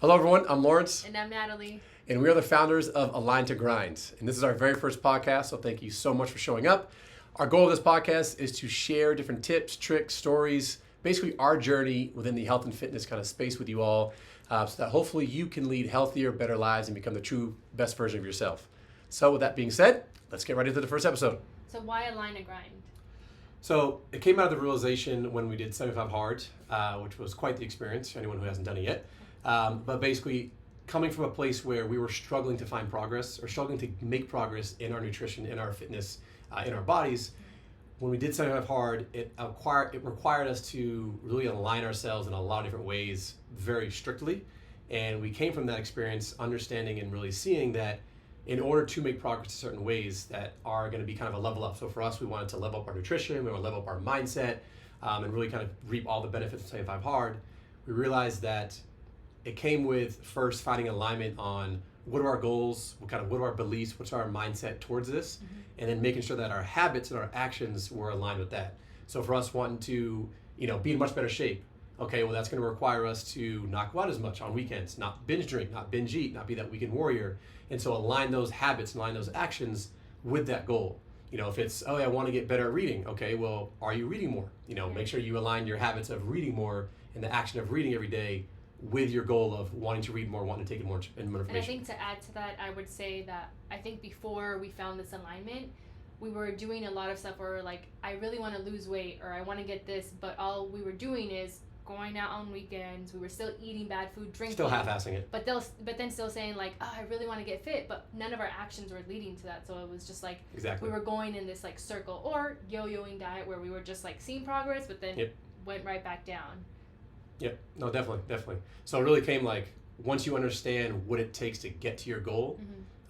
Hello, everyone. I'm Lawrence. And I'm Natalie. And we are the founders of Align to Grind. And this is our very first podcast, so thank you so much for showing up. Our goal of this podcast is to share different tips, tricks, stories, basically our journey within the health and fitness kind of space with you all, so that hopefully you can lead healthier, better lives and become the true best version of yourself. So with that being said, let's get right into the first episode. So why Align to Grind? So it came out of the realization when we did 75 Hard, which was quite the experience for anyone who hasn't done it yet. But basically coming from a place where we were struggling to find progress or struggling to make progress in our nutrition, in our fitness, in our bodies. When we did 75 Hard, it required us to really align ourselves in a lot of different ways very strictly. And we came from that experience understanding and really seeing that in order to make progress in certain ways that are going to be kind of a level up. So for us, we wanted to level up our nutrition, we want to level up our mindset, and really kind of reap all the benefits of 75 Hard. We realized that it came with first finding alignment on what are our goals, what are our beliefs, what's our mindset towards this, and then making sure that our habits and our actions were aligned with that. So for us wanting to, be in much better shape, okay, well that's going to require us to not go out as much on weekends, not binge drink, not binge eat, not be that weekend warrior. And so align those habits, align those actions with that goal. If it's, I want to get better at reading, okay, well, are you reading more? Make sure you align your habits of reading more and the action of reading every day with your goal of wanting to read more, wanting to take in more information. And I think to add to that, I would say that I think before we found this alignment, we were doing a lot of stuff where we're like, I really want to lose weight or I want to get this, but all we were doing is going out on weekends. We were still eating bad food, drinking. Still half-assing it. But then still saying like, I really want to get fit, but none of our actions were leading to that. So it was just like, exactly. We were going in this like circle or yo-yoing diet where we were just like seeing progress, but then went right back down. Yep. No, definitely. So it really came like once you understand what it takes to get to your goal,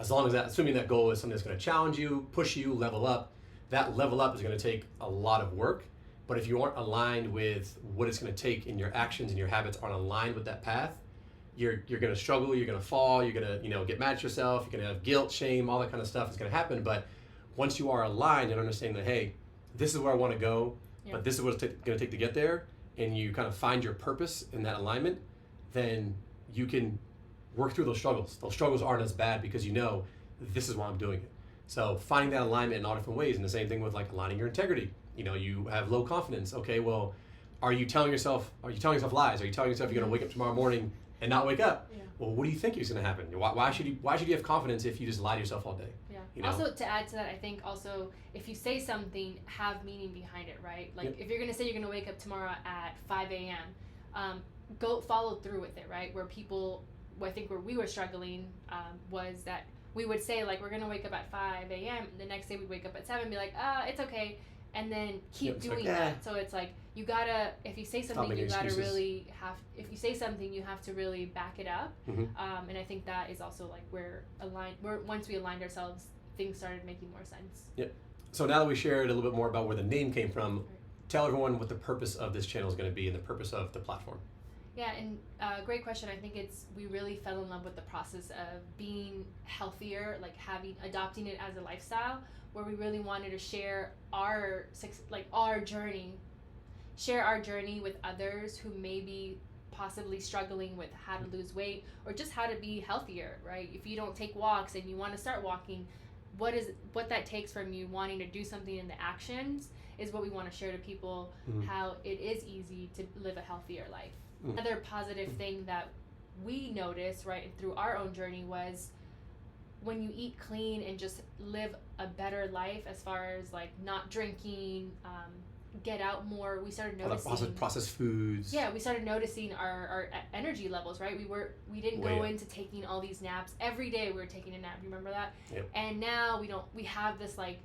as long as assuming that goal is something that's going to challenge you, push you, level up, that level up is going to take a lot of work. But if you aren't aligned with what it's going to take in your actions and your habits aren't aligned with that path, you're going to struggle, you're going to fall, you're going to get mad at yourself, you're going to have guilt, shame, all that kind of stuff is going to happen. But once you are aligned and understanding that, hey, this is where I want to go, but this is what it's going to take to get there, and you kind of find your purpose in that alignment, then you can work through those struggles. Those struggles aren't as bad because this is why I'm doing it. So finding that alignment in all different ways, and the same thing with like aligning your integrity. You have low confidence. Okay, well, are you telling yourself lies? Are you telling yourself you're going to wake up tomorrow morning and not wake up? Yeah. Well, what do you think is going to happen? Why should you have confidence if you just lie to yourself all day? Yeah. Also, to add to that, I think also if you say something, have meaning behind it, right? Like if you're going to say you're going to wake up tomorrow at 5 a.m., go follow through with it, right? I think where we were struggling was that we would say like we're going to wake up at 5 a.m. The next day we'd wake up at 7 and be like, it's okay. And then keep doing that. So it's like you gotta, if you say something, you gotta really if you say something, you have to really back it up. And I think that is also like once we aligned ourselves, things started making more sense. Yep. So now that we shared a little bit more about where the name came from, tell everyone what the purpose of this channel is going to be and the purpose of the platform. Yeah, and great question. I think we really fell in love with the process of being healthier, like adopting it as a lifestyle, where we really wanted to share our journey with others who may be possibly struggling with how to lose weight or just how to be healthier, right? If you don't take walks and you want to start walking, what that takes from you wanting to do something in the actions is what we want to share to people, how it is easy to live a healthier life. Another positive thing that we noticed right through our own journey was when you eat clean and just live a better life as far as like not drinking, get out more, we started noticing processed foods. Yeah, we started noticing our energy levels, right? We didn't go into taking all these naps every day. We were taking a nap. Do you remember that? Yep. And now we have this like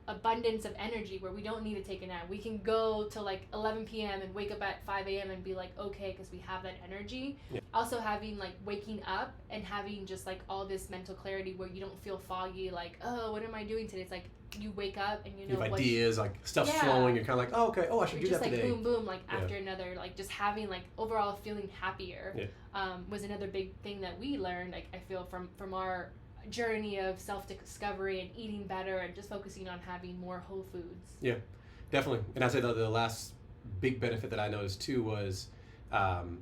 abundance of energy where we don't need to take a nap. We can go to like 11 p.m. and wake up at 5 a.m. and be like, okay, because we have that energy. Yeah. Also having like waking up and having just like all this mental clarity where you don't feel foggy, like, oh, what am I doing today? It's like you wake up and you know have ideas, like stuff's flowing. You're kind of like, oh, okay, I should do that like today. Boom, boom, like after another, like just having like overall feeling happier was another big thing that we learned. Like I feel from our journey of self-discovery and eating better and just focusing on having more whole foods. Yeah, definitely. And I'd say the last big benefit that I noticed too was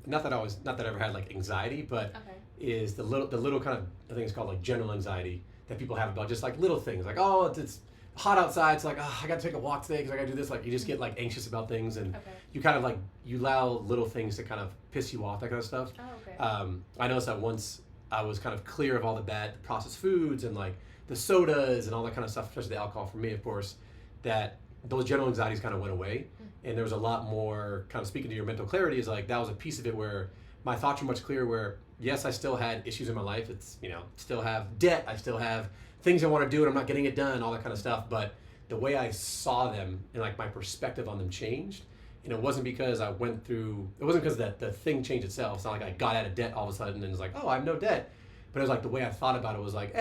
not that I ever had like anxiety, but is the little kind of, I think it's called like general anxiety that people have about just like little things, like, oh, it's hot outside, it's like, oh, I got to take a walk today because I got to do this. Like, you just get like anxious about things, and you kind of like, you allow little things to kind of piss you off, that kind of stuff. I noticed that once I was kind of clear of all the bad processed foods and like the sodas and all that kind of stuff, especially the alcohol for me, of course, that those general anxieties kind of went away. And there was a lot more, kind of speaking to your mental clarity, is like, that was a piece of it where my thoughts were much clearer, where yes, I still had issues in my life. It's, still have debt. I still have things I want to do and I'm not getting it done, all that kind of stuff. But the way I saw them and like my perspective on them changed. And it wasn't because I went through, it wasn't because the thing changed itself. It's not like I got out of debt all of a sudden and it's like, oh, I have no debt. But it was like the way I thought about it was like,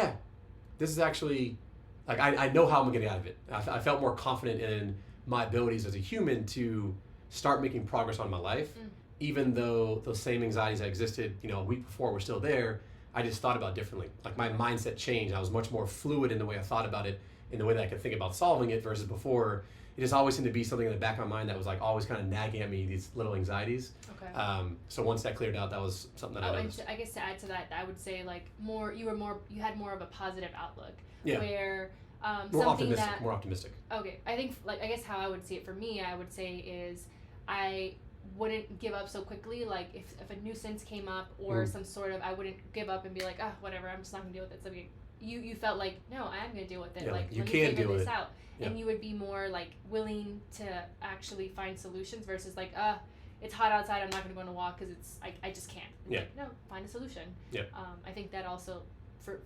this is actually, like, I know how I'm getting out of it. I felt more confident in my abilities as a human to start making progress on my life. Even though those same anxieties that existed, a week before were still there, I just thought about it differently. Like, my mindset changed. I was much more fluid in the way I thought about it, in the way that I could think about solving it, versus before, it just always seemed to be something in the back of my mind that was like always kind of nagging at me, these little anxieties. So once that cleared out, that was something that I noticed. And I guess to add to that, I would say like you had more of a positive outlook. Where more optimistic. Okay, I guess how I would see it for me, I would say is I wouldn't give up so quickly. Like if a nuisance came up or some sort of, I wouldn't give up and be like, whatever, I'm just not gonna deal with it. So you felt like, no, I am gonna deal with it. Yeah, like you let can me figure deal with this it. out. Yeah. And you would be more like willing to actually find solutions versus like, it's hot outside, I'm not gonna go on a walk because it's I just can't. Like, no, find a solution. I think that also,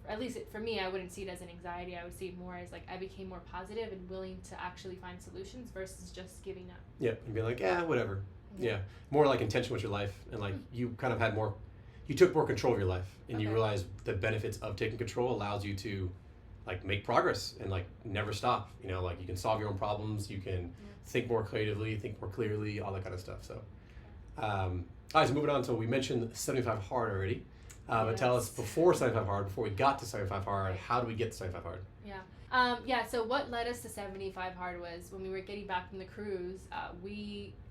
at least for me, I wouldn't see it as an anxiety. I would see it more as like I became more positive and willing to actually find solutions versus just giving up. And be like, whatever. More like intention with your life, and like you kind of had more, you took more control of your life, and you realize the benefits of taking control allows you to like make progress and like never stop. Like you can solve your own problems, you can think more creatively, think more clearly, all that kind of stuff. So all right, so moving on. So we mentioned 75 hard already. But tell us, before 75 hard, before we got to 75 hard, how do we get to 75 hard? So what led us to 75 hard was when we were getting back from the cruise,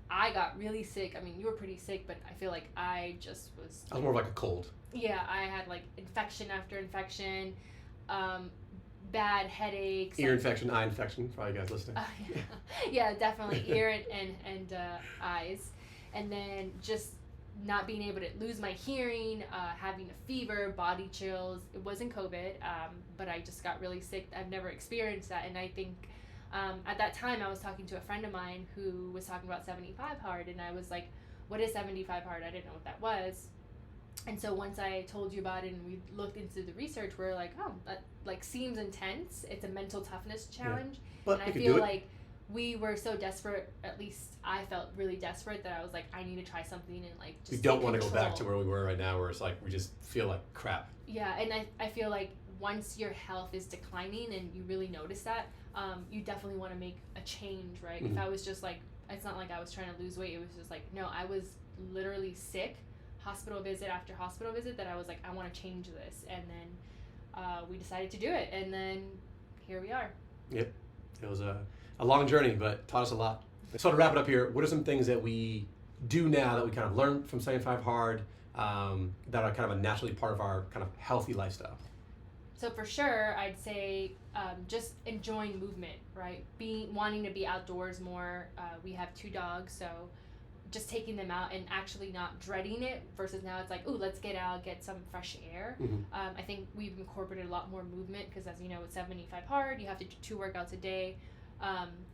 I got really sick. I mean, you were pretty sick, but I feel like I just was... I was more like a cold. Yeah, I had like infection after infection, bad headaches. Ear infection, eye infection, for all you guys listening. Yeah, definitely ear and eyes. And then just not being able to lose my hearing, having a fever, body chills. It wasn't COVID, but I just got really sick. I've never experienced that. And I think at that time I was talking to a friend of mine who was talking about 75 hard, and I was like, what is 75 hard? I didn't know what that was. And so once I told you about it and we looked into the research, we're like, oh, that like seems intense. It's a mental toughness challenge. But and I feel like we were so desperate, at least I felt really desperate, that I was like, I need to try something and like just we don't want to go back to where we were right now, where it's like we just feel like crap. Yeah, and I feel like once your health is declining and you really notice that, you definitely want to make a change, right? If I was just like, it's not like I was trying to lose weight, it was just like, no, I was literally sick, hospital visit after hospital visit, that I was like, I want to change this. And then we decided to do it, and then here we are. Yep, it was a long journey, but taught us a lot. So to wrap it up here, what are some things that we do now that we kind of learned from 75 hard that are kind of a naturally part of our kind of healthy lifestyle? So for sure, I'd say just enjoying movement, right? Wanting to be outdoors more. We have 2 dogs, so just taking them out and actually not dreading it, versus now it's like, ooh, let's get out, get some fresh air. I think we've incorporated a lot more movement because, as you know, with 75 hard, you have to do 2 workouts a day.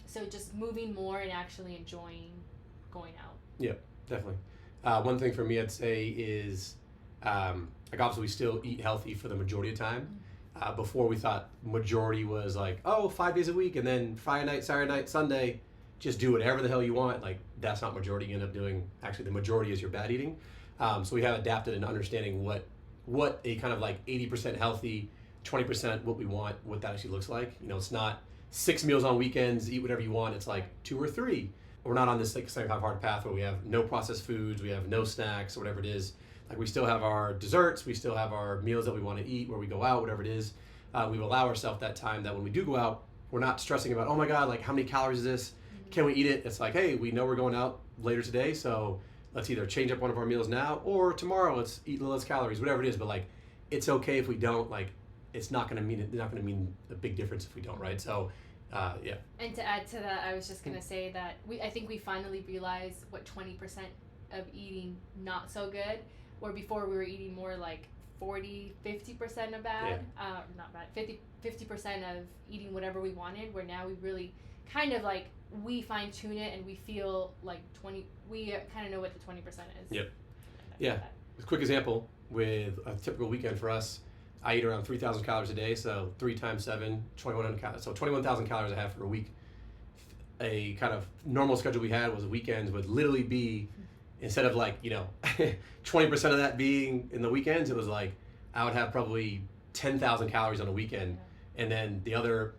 So just moving more and actually enjoying going out. Yeah, definitely. One thing for me I'd say is, like obviously we still eat healthy for the majority of the time. Before we thought majority was like, 5 days a week, and then Friday night, Saturday night, Sunday, just do whatever the hell you want. Like, that's not majority. You end up doing, actually the majority is your bad eating. So we have adapted in understanding what a kind of like 80% healthy, 20% what we want, what that actually looks like. It's not 6 meals on weekends, eat whatever you want. It's like 2 or 3. We're not on this like 75 hard path where we have no processed foods, we have no snacks, or whatever it is. Like, we still have our desserts, we still have our meals that we want to eat where we go out, whatever it is. We allow ourselves that time that when we do go out, we're not stressing about, oh my God, like how many calories is this? Can we eat it? It's like, hey, we know we're going out later today, so let's either change up one of our meals now, or tomorrow let's eat a little less calories, whatever it is. But like, it's okay if we don't. Like, it's not gonna mean a big difference if we don't, right? So, yeah. And to add to that, I was just gonna say that I think we finally realized what 20% of eating not so good, where before we were eating more like 40-50% of bad, not bad, 50% of eating whatever we wanted, where now we really kind of like, we fine tune it and we feel like we kind of know what the 20% is. Yep. Yeah. A quick example with a typical weekend for us, I eat around 3,000 calories a day, so 3 times 7, 2,100 calories. So 21,000 calories I have for a week. A kind of normal schedule we had was weekends would literally be, instead of like, 20% of that being in the weekends, it was like I would have probably 10,000 calories on a weekend, and then the other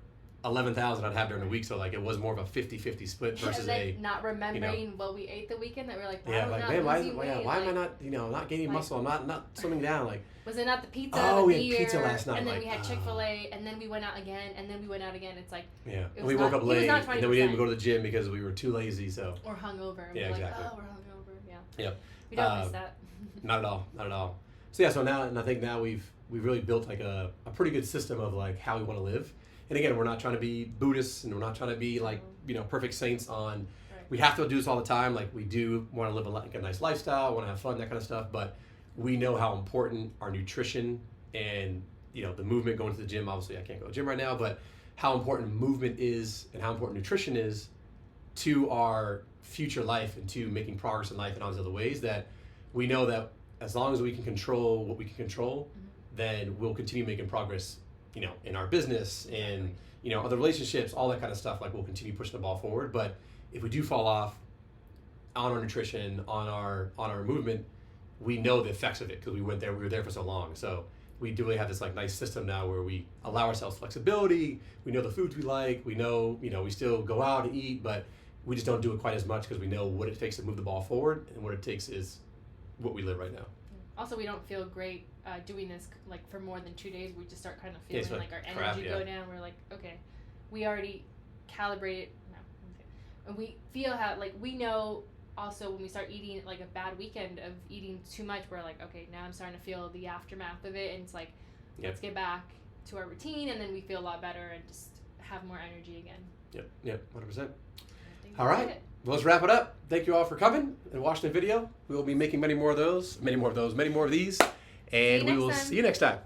11,000 I'd have during the week. So like it was more of a 50-50 split versus not remembering what we ate the weekend, that we're like, why am I not not gaining muscle? I'm not slimming down. Like, was it not the pizza? Oh, the we beer, had pizza last night. And then we had Chick-fil-A, and then we went out again, and then we went out again. It's like, yeah, and we woke up late, and then we didn't even go to the gym because we were too lazy. So, or hungover. Yeah, exactly. Like, oh, we're hungover. Yeah. Yep. We don't miss that. Not at all. So yeah, so now, and I think now we've really built like a pretty good system of like how we want to live. And again, we're not trying to be Buddhists, and we're not trying to be like perfect saints on. Right. We have to do this all the time. Like, we do want to live a nice lifestyle, want to have fun, that kind of stuff. But we know how important our nutrition and the movement, going to the gym. Obviously, I can't go to the gym right now, but how important movement is and how important nutrition is to our future life and to making progress in life and all these other ways, that we know that as long as we can control what we can control, then we'll continue making progress, in our business and, other relationships, all that kind of stuff. Like, we'll continue pushing the ball forward. But if we do fall off on our nutrition, on our movement, we know the effects of it because we were there for so long. So we do really have this like nice system now where we allow ourselves flexibility. We know the foods we like. We know, we still go out and eat, but we just don't do it quite as much because we know what it takes to move the ball forward, and what it takes is what we live right now. Also, we don't feel great doing this like for more than 2 days. We just start kind of feeling like our energy go down. We're like, okay, we already calibrated. And we feel how, like, we know also when we start eating like a bad weekend of eating too much, we're like, okay, now I'm starting to feel the aftermath of it, and it's like, let's get back to our routine, and then we feel a lot better and just have more energy again. Yep, 100%. All right. Well, let's wrap it up. Thank you all for coming and watching the video. We will be making many more of these, and we will see you next time.